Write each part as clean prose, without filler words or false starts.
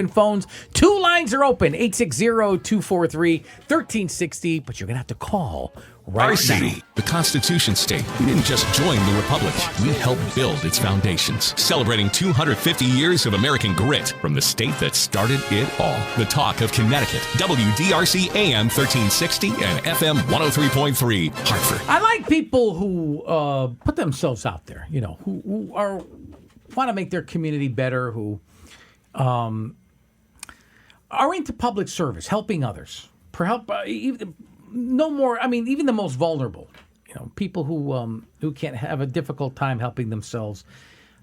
Phones. 2 lines are open, 860-243-1360, but you're going to have to call right Our now. city, the Constitution State. We didn't just join the Republic. We helped build its foundations. Celebrating 250 years of American grit from the state that started it all. The talk of Connecticut. WDRC AM 1360 and FM 103.3, Hartford. I like people who put themselves out there, who are want to make their community better, who are into public service, helping others. Even the most vulnerable, people who can't have a difficult time helping themselves.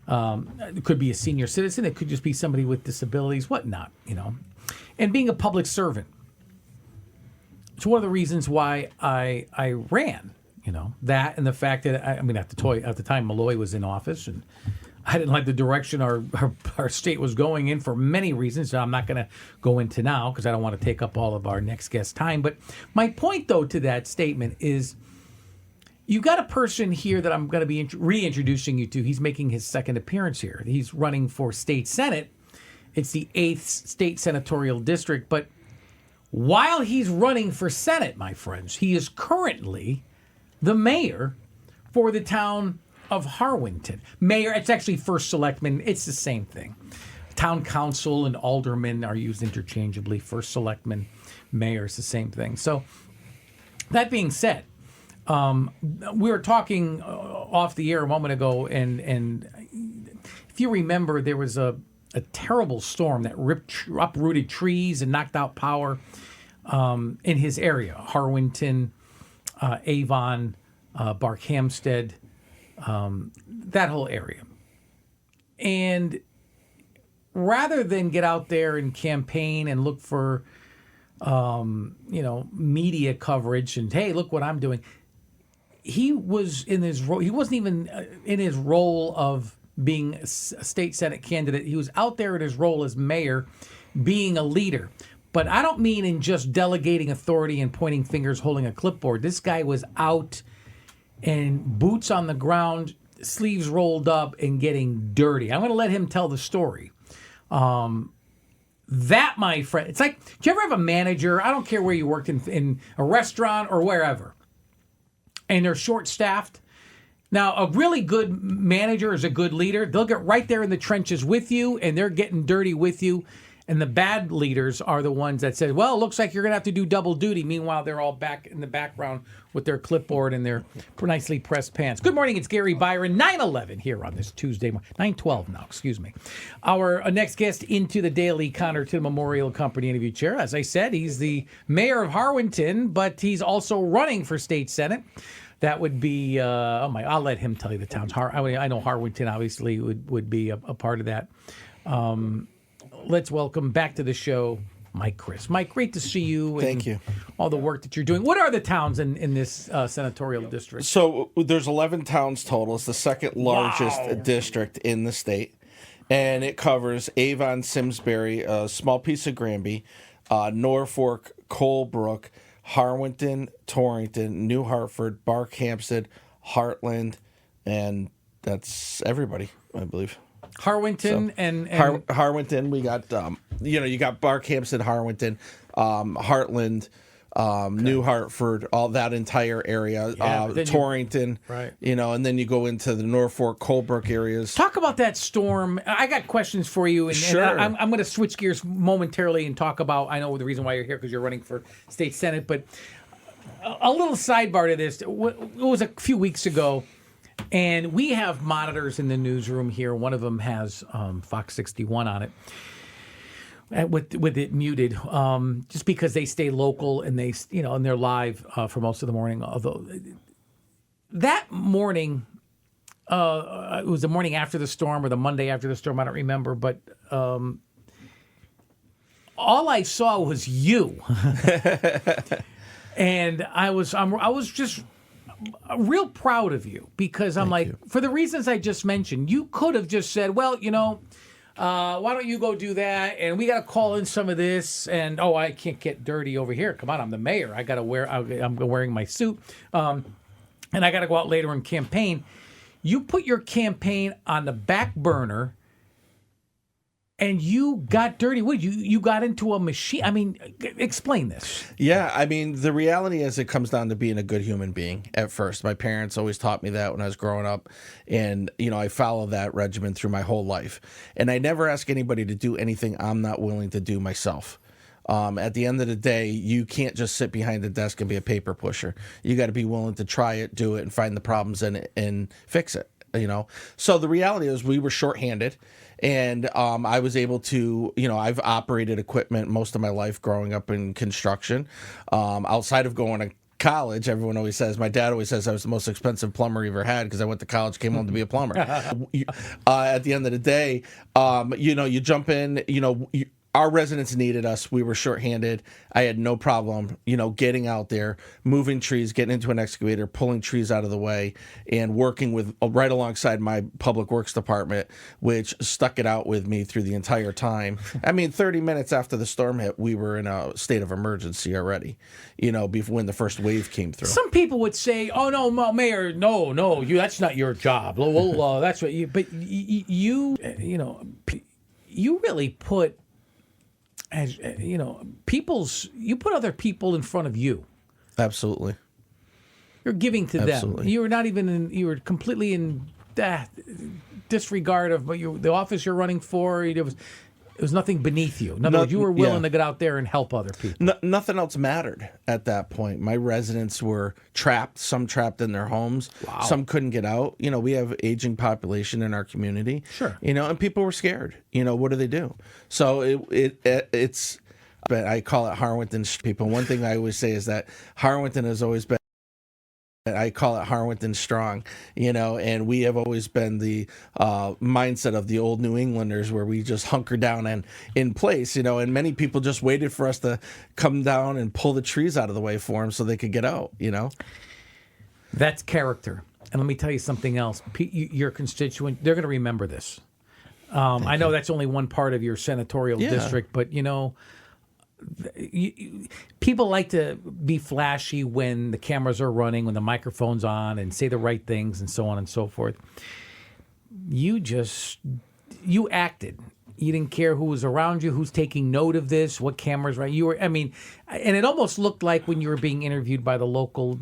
It could be a senior citizen. It could just be somebody with disabilities, whatnot, And being a public servant. It's one of the reasons why I ran, that and the fact that, at the time Malloy was in office, and I didn't like the direction our state was going in for many reasons that I'm not going to go into now because I don't want to take up all of our next guest's time. But my point, though, to that statement is you got a person here that I'm going to be reintroducing you to. He's making his second appearance here. He's running for state senate. It's the 8th state senatorial district. But while he's running for senate, my friends, he is currently the mayor for the town of Harwinton. Mayor, it's actually first selectman. It's the same thing. Town council and aldermen are used interchangeably. First selectman, mayor is the same thing. So that being said, we were talking off the air a moment ago, and if you remember, there was a terrible storm that uprooted trees and knocked out power in his area. Harwinton, Avon, Barkhamsted, that whole area. And rather than get out there and campaign and look for, media coverage and, hey, look what I'm doing, he was in his role. He wasn't even in his role of being a state senate candidate. He was out there in his role as mayor, being a leader. But I don't mean in just delegating authority and pointing fingers, holding a clipboard. This guy was out and boots on the ground, sleeves rolled up, and getting dirty. I'm going to let him tell the story. That, my friend, it's like, do you ever have a manager? I don't care where you worked, in a restaurant or wherever, and they're short-staffed. Now, a really good manager is a good leader. They'll get right there in the trenches with you, and they're getting dirty with you. And the bad leaders are the ones that say, well, it looks like you're going to have to do double duty. Meanwhile, they're all back in the background with their clipboard and their nicely pressed pants. Good morning. It's Gary Byron, 9/11 here on this Tuesday morning. 9/12 now, excuse me. Our next guest into the Daily Connerton Memorial Company interview chair. As I said, he's the mayor of Harwinton, but he's also running for state senate. That would be, I'll let him tell you the towns. I know Harwinton obviously would be a part of that. Let's welcome back to the show, Mike Chris. Mike, great to see you. Thank you. All the work that you're doing. What are the towns in this senatorial district? So there's 11 towns total. It's the second largest district in the state. And it covers Avon, Simsbury, a small piece of Granby, Norfolk, Colebrook, Harwinton, Torrington, New Hartford, Barkhamsted, Heartland, and that's everybody, I believe. Harwinton and Harwinton, we got you got Barkhamsted, Harwinton, Heartland, New Hartford, all that entire area, Torrington, right? And then you go into the Norfolk, Colebrook areas. Talk about that storm. I got questions for you, and, sure. and I'm going to switch gears momentarily and talk about. I know the reason why you're here because you're running for state senate, but a little sidebar to this. It was a few weeks ago. And we have monitors in the newsroom here. One of them has Fox 61 on it, with it muted, just because they stay local and and they're live for most of the morning. Although that morning, it was the morning after the storm or the Monday after the storm. I don't remember, but all I saw was you, and I was just real proud of you because I'm Thank you. for the reasons I just mentioned, you could have just said, well, why don't you go do that? And we got to call in some of this. And, I can't get dirty over here. Come on, I'm the mayor. I'm wearing my suit. And I got to go out later and campaign. You put your campaign on the back burner and you got dirty. What, you got into a machine? I mean, explain this. Yeah, I mean, the reality is it comes down to being a good human being at first. My parents always taught me that when I was growing up, and, I follow that regimen through my whole life. And I never ask anybody to do anything I'm not willing to do myself. At the end of the day, you can't just sit behind a desk and be a paper pusher. You got to be willing to try it, do it, and find the problems in it and fix it. So the reality is we were shorthanded, and I was able to, I've operated equipment most of my life growing up in construction. Outside of going to college, everyone always says, my dad always says I was the most expensive plumber he ever had because I went to college, came home to be a plumber. At the end of the day, you jump in, our residents needed us. We were shorthanded. I had no problem, getting out there, moving trees, getting into an excavator, pulling trees out of the way, and working with right alongside my public works department, which stuck it out with me through the entire time. I mean, 30 minutes after the storm hit, we were in a state of emergency already, before when the first wave came through. Some people would say, "Oh no, Mayor, no, that's not your job." Well, that's what you. But you really put. As you put other people in front of you. Absolutely. You're giving to Absolutely. them. You were not even you were completely in disregard of the office you're running for. It was nothing beneath you. In other words, you were willing to get out there and help other people. Nothing else mattered at that point. My residents were trapped, some trapped in their homes. Wow. Some couldn't get out. We have aging population in our community. Sure. And people were scared. What do they do? So it's, but I call it Harwinton people. One thing I always say is that Harwinton has always been, I call it Harwinton strong, and we have always been the mindset of the old New Englanders where we just hunker down and in place, and many people just waited for us to come down and pull the trees out of the way for them so they could get out, That's character. And let me tell you something else. Your constituent, they're going to remember this. I know that's only one part of your senatorial district, but people like to be flashy when the cameras are running, when the microphone's on, and say the right things and so on and so forth. You acted. You didn't care who was around you, who's taking note of this, what cameras, right? And it almost looked like when you were being interviewed by the local,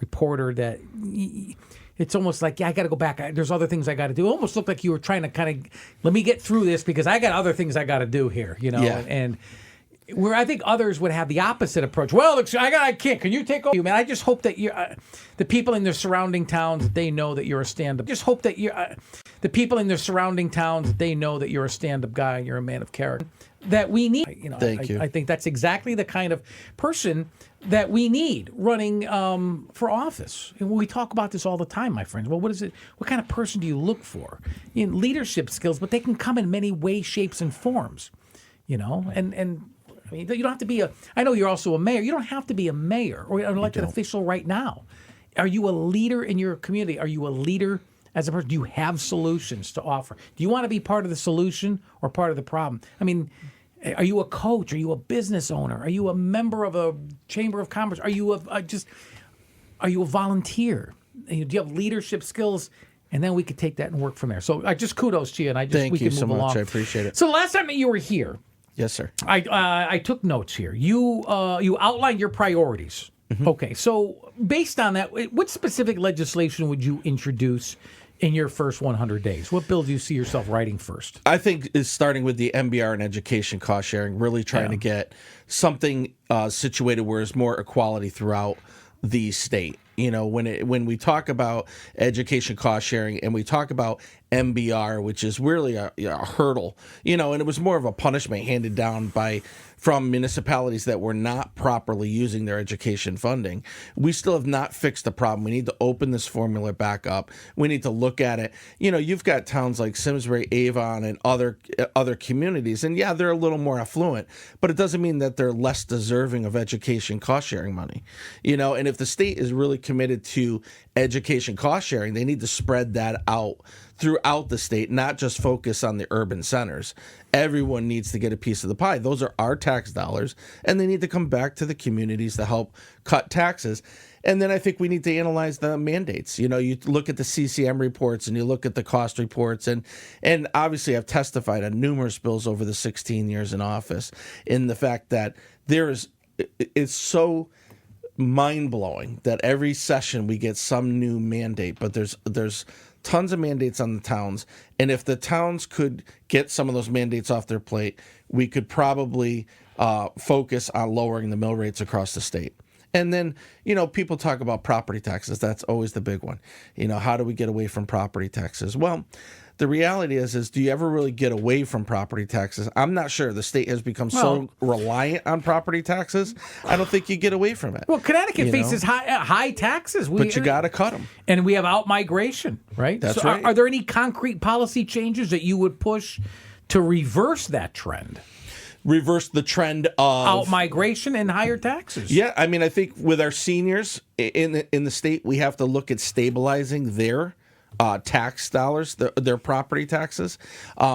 reporter that it's almost like, I got to go back. There's other things I got to do. It almost looked like you were trying to kind of, let me get through this because I got other things I got to do here, and where I think others would have the opposite approach. Well, I can't. Can you take over? Man, I just hope that the people in their surrounding towns, they know that you're a stand-up. Just hope that the people in their surrounding towns, they know that you're a stand-up guy. You're a man of character that we need. Thank you. I think that's exactly the kind of person that we need running for office. And we talk about this all the time, my friends. Well, what is it? What kind of person do you look for? Leadership skills, but they can come in many ways, shapes, and forms. And I mean, you don't have to be I know you're also a mayor. You don't have to be a mayor or an elected official right now. Are you a leader in your community? Are you a leader as a person? Do you have solutions to offer? Do you want to be part of the solution or part of the problem? I mean, are you a coach? Are you a business owner? Are you a member of a chamber of commerce? Are you are you a volunteer? Do you have leadership skills? And then we could take that and work from there. So I just kudos to you, and Thank you so much. I appreciate it. So the last time that you were here, yes, sir. I took notes here. You outlined your priorities. Mm-hmm. Okay, so based on that, what specific legislation would you introduce in your first 100 days? What bill do you see yourself writing first? I think is starting with the MBR and education cost sharing, really trying to get something situated where there's more equality throughout the state. When we talk about education cost sharing and we talk about MBR, which is really a hurdle, and it was more of a punishment handed down from municipalities that were not properly using their education funding. We still have not fixed the problem. We need to open this formula back up. We need to look at it. You've got towns like Simsbury, Avon, and other communities, and yeah, they're a little more affluent, but it doesn't mean that they're less deserving of education cost sharing money. And if the state is really committed to education cost sharing, they need to spread that out throughout the state, not just focus on the urban centers. Everyone needs to get a piece of the pie. Those are our tax dollars, and they need to come back to the communities to help cut taxes. And then I think we need to analyze the mandates. You look at the CCM reports and you look at the cost reports, and obviously I've testified on numerous bills over the 16 years in office in the fact that it's so mind-blowing that every session we get some new mandate, but there's tons of mandates on the towns, and if the towns could get some of those mandates off their plate, we could probably focus on lowering the mill rates across the state. And then, people talk about property taxes. That's always the big one. How do we get away from property taxes? Well, the reality is do you ever really get away from property taxes? I'm not sure. The state has become so reliant on property taxes. I don't think you get away from it. Well, Connecticut faces high taxes. But you got to cut them. And we have out-migration, right? That's so right. Are there any concrete policy changes that you would push to reverse that trend? Reverse the trend of out-migration and higher taxes. Yeah, I mean, I think with our seniors in the state, we have to look at stabilizing their tax dollars, their property taxes,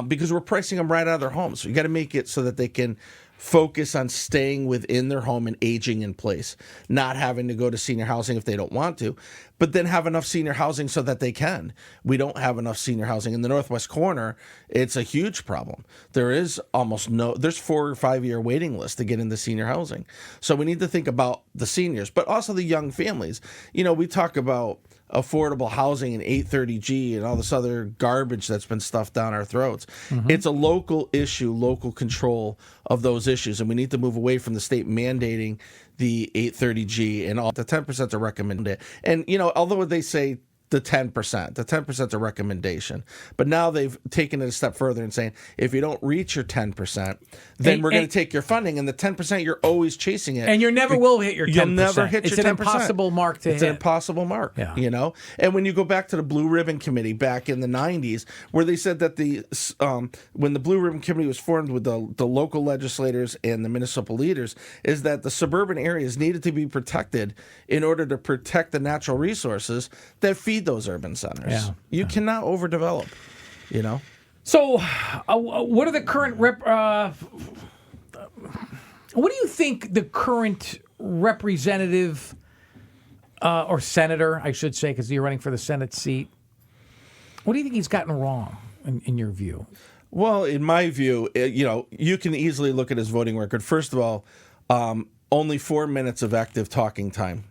because we're pricing them right out of their homes. So you got to make it so that they can focus on staying within their home and aging in place, not having to go to senior housing if they don't want to, but then have enough senior housing so that they can. We don't have enough senior housing. In the Northwest corner, it's a huge problem. There's 4 or 5 year waiting list to get into senior housing. So we need to think about the seniors, but also the young families. We talk about affordable housing and 830G and all this other garbage that's been stuffed down our throats. Mm-hmm. It's a local issue, local control of those issues, and we need to move away from the state mandating the 830G and all. The 10% are recommended. And, although they say the 10% is a recommendation, but now they've taken it a step further and saying, if you don't reach your 10%, then we're going to take your funding, and the 10%, you're always chasing it. And you never will hit your 10%. You'll never hit your 10%. It's an impossible mark to hit. It's an impossible mark, And when you go back to the Blue Ribbon Committee back in the 90s, where they said that when the Blue Ribbon Committee was formed with the local legislators and the municipal leaders, is that the suburban areas needed to be protected in order to protect the natural resources that feed those urban centers. Yeah. You cannot overdevelop, So, what are the current what do you think the current representative or senator, I should say, because you're running for the Senate seat, what do you think he's gotten wrong in your view? Well, in my view, you can easily look at his voting record. First of all, only 4 minutes of active talking time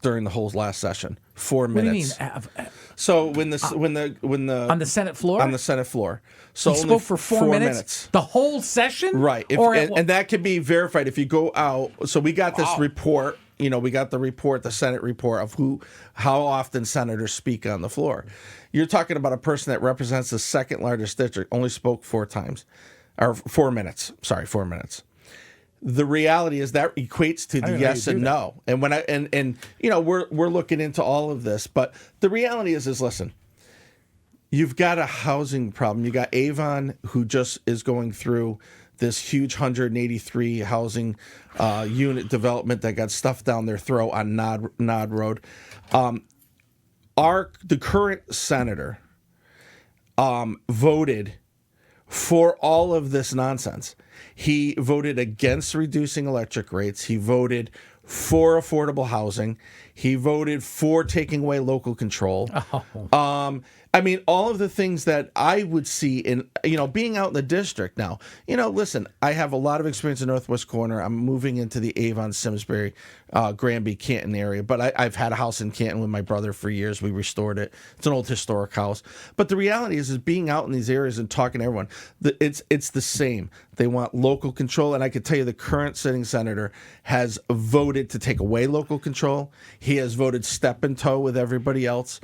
during the whole last session. 4 minutes. What do you mean? So when the on the Senate floor? On the Senate floor. So he only spoke for 4 minutes? The whole session? Right. And that can be verified if you go out. So we got this report. We got the Senate report of how often senators speak on the floor. You're talking about a person that represents the second largest district, only spoke 4 times, or 4 minutes. Sorry, 4 minutes. The reality is that equates to the yes and no. And when we're looking into all of this, but the reality is listen, you've got a housing problem. You got Avon, who just is going through this huge 183 housing unit development that got stuffed down their throat on Nod Road. The current senator voted for all of this nonsense. He voted against reducing electric rates. He voted for affordable housing. He voted for taking away local control. All of the things that I would see in, being out in the district now. Listen, I have a lot of experience in Northwest Corner. I'm moving into the Avon, Simsbury, Granby, Canton area, but I've had a house in Canton with my brother for years. We restored it. It's an old historic house. But the reality is being out in these areas and talking to everyone, it's the same. They want local control, and I could tell you the current sitting senator has voted to take away local control. He has voted step in toe with everybody else.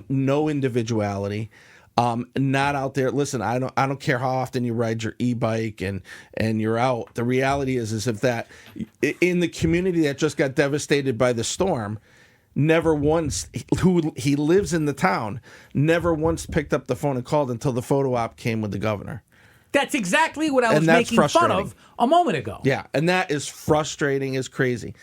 No individuality, not out there. Listen, I don't care how often you ride your e-bike and you're out. The reality is if that in the community that just got devastated by the storm, never once, he lives in the town, never once picked up the phone and called until the photo op came with the governor. That's exactly what I was making fun of a moment ago. Yeah, and that is frustrating as crazy.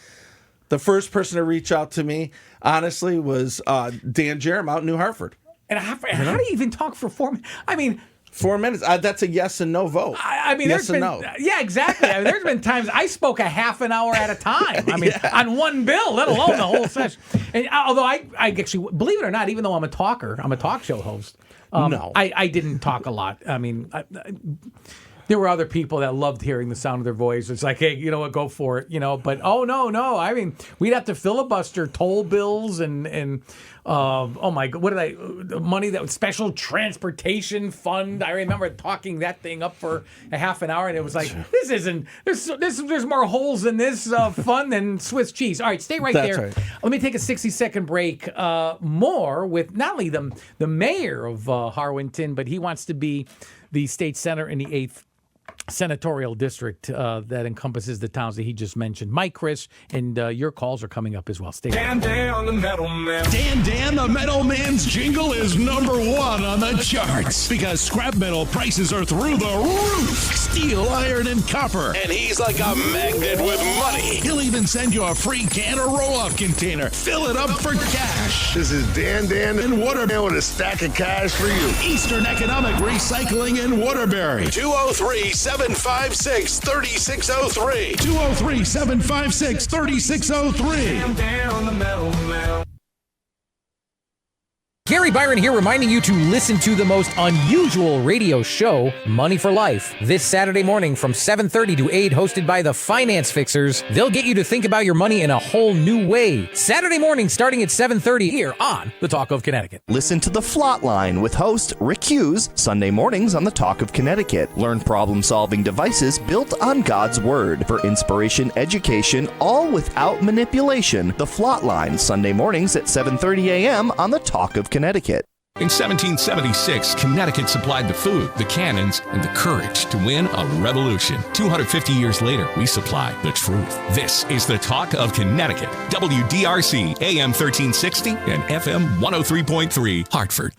The first person to reach out to me, honestly, was Dan Jerem out in New Hartford. And how do you even talk for 4 minutes? I mean, 4 minutes. That's a yes and no vote. I mean, yes there's and been, no. Yeah, exactly. I mean, there's been times I spoke a half an hour at a time. I mean, on one bill, let alone the whole session. And although I actually, believe it or not, even though I'm a talker, I'm a talk show host. No. I didn't talk a lot. I mean, there were other people that loved hearing the sound of their voice. It's like, hey, you know what, go for it, you know. But no. I mean, we'd have to filibuster toll bills and oh my God, money that was special transportation fund. I remember talking that thing up for a half an hour, and it was like, there's more holes in this fund than Swiss cheese. All right, stay right That's there. right. Let me take a 60-second break. More with not only the mayor of Harwinton, but he wants to be the state senator in the 8th senatorial district that encompasses the towns that he just mentioned. Mike, Chris, and your calls are coming up as well. Stay Dan the Metal Man. Dan the Metal Man's jingle is #1 on the charts because scrap metal prices are through the roof. Steel, iron, and copper. And he's like a magnet with money. He'll even send you a free can or roll-off container. Fill it up for cash. This is Dan and Waterbury with a stack of cash for you. Eastern Economic Recycling in Waterbury. 203-756-3603. 203-756-3603. Dan the Metal Man. Gary Byron here, reminding you to listen to the most unusual radio show, Money for Life, this Saturday morning from 7:30 to 8, hosted by the Finance Fixers. They'll get you to think about your money in a whole new way. Saturday morning starting at 7:30 here on The Talk of Connecticut. Listen to The Flot Line with host Rick Hughes, Sunday mornings on The Talk of Connecticut. Learn problem-solving devices built on God's Word. For inspiration, education, all without manipulation. The Flot Line, Sunday mornings at 7:30 a.m. on The Talk of Connecticut. In 1776, Connecticut supplied the food, the cannons, and the courage to win a revolution. 250 years later, we supply the truth. This is the Talk of Connecticut. WDRC, AM 1360 and FM 103.3, Hartford.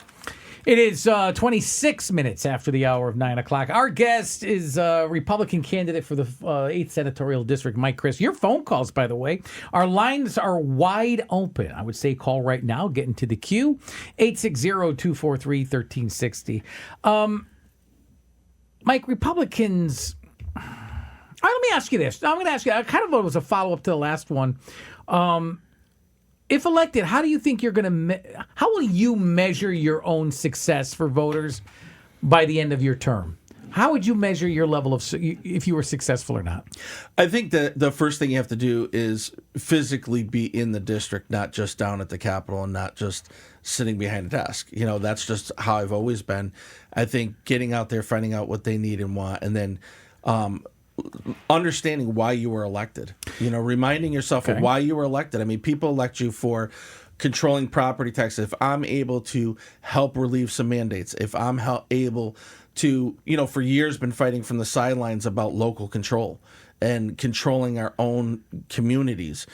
It is 26 minutes after the hour of 9 o'clock. Our guest is a Republican candidate for the 8th Senatorial District, Mike Chris. Your phone calls, by the way, our lines are wide open. I would say call right now, get into the queue, 860-243-1360. Mike, Republicans, let me ask you this. I'm going to ask you, kind of was a follow-up to the last one. If elected, how do you think you're going to? How will you measure your own success for voters by the end of your term? How would you measure your level of if you were successful or not? I think that the first thing you have to do is physically be in the district, not just down at the Capitol and not just sitting behind a desk. You know, that's just how I've always been. I think getting out there, finding out what they need and want, and then understanding why you were elected, you know, reminding yourself of why you were elected. I mean, people elect you for controlling property taxes. If I'm able to help relieve some mandates, if I'm able to, you know, for years been fighting from the sidelines about local control and controlling our own communities,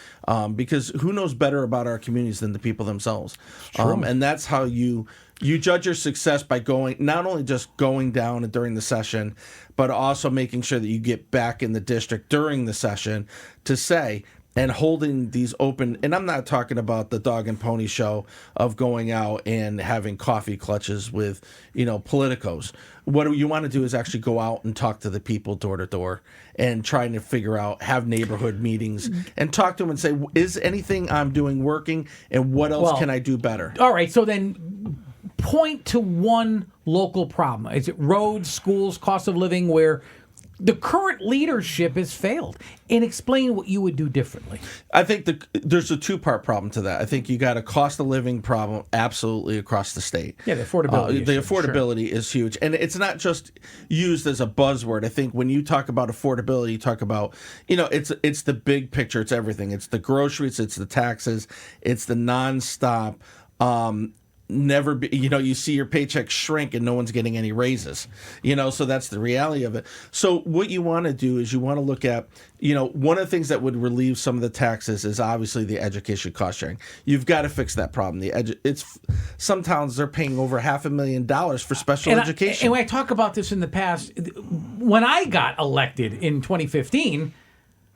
because who knows better about our communities than the people themselves? And that's how you judge your success, by going, not only just going down during the session, but also making sure that you get back in the district during the session to say, and holding these open. And I'm not talking about the dog and pony show of going out and having coffee clutches with, you know, politicos. What you want to do is actually go out and talk to the people door to door and trying to figure out, have neighborhood meetings and talk to them and say, is anything I'm doing working, and what else can I do better? All right, so then point to one local problem. Is it roads, schools, cost of living, where the current leadership has failed? And explain what you would do differently. I think there's a two-part problem to that. I think you got a cost of living problem absolutely across the state. Yeah, the affordability. The affordability is huge. And it's not just used as a buzzword. I think when you talk about affordability, you talk about, you know, it's the big picture. It's everything. It's the groceries. It's the taxes. It's the nonstop. Never be, you know, you see your paycheck shrink and no one's getting any raises, you know, so that's the reality of it. So what you want to do is you want to look at, you know, one of the things that would relieve some of the taxes is obviously the education cost sharing. You've got to fix that problem. It's some towns, they're paying over $500,000 for special education. And when I talk about this in the past, when I got elected in 2015,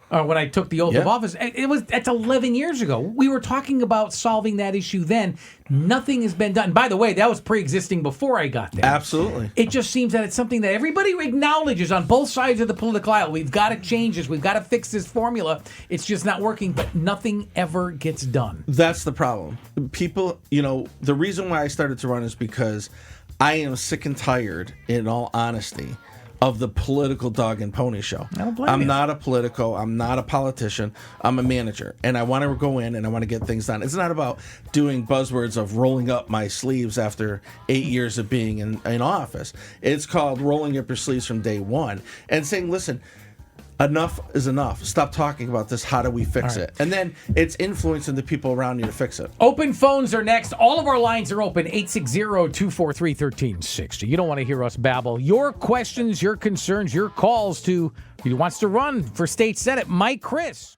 when I took the oath of office. That's 11 years ago. We were talking about solving that issue then. Nothing has been done. By the way, that was pre-existing before I got there. Absolutely. It just seems that it's something that everybody acknowledges on both sides of the political aisle. We've got to change this. We've got to fix this formula. It's just not working, but nothing ever gets done. That's the problem. People, the reason why I started to run is because I am sick and tired, in all honesty, of the political dog and pony show. I don't blame I'm you. not a political. I'm not a politician. I'm a manager, and I want to go in and I want to get things done. It's not about doing buzzwords of rolling up my sleeves after 8 years of being in office. It's called rolling up your sleeves from day one and saying, listen, enough is enough. Stop talking about this. How do we fix it? And then it's influencing the people around you to fix it. Open phones are next. All of our lines are open. 860-243-1360. You don't want to hear us babble. Your questions, your concerns, your calls to who wants to run for state senate, Mike Chris.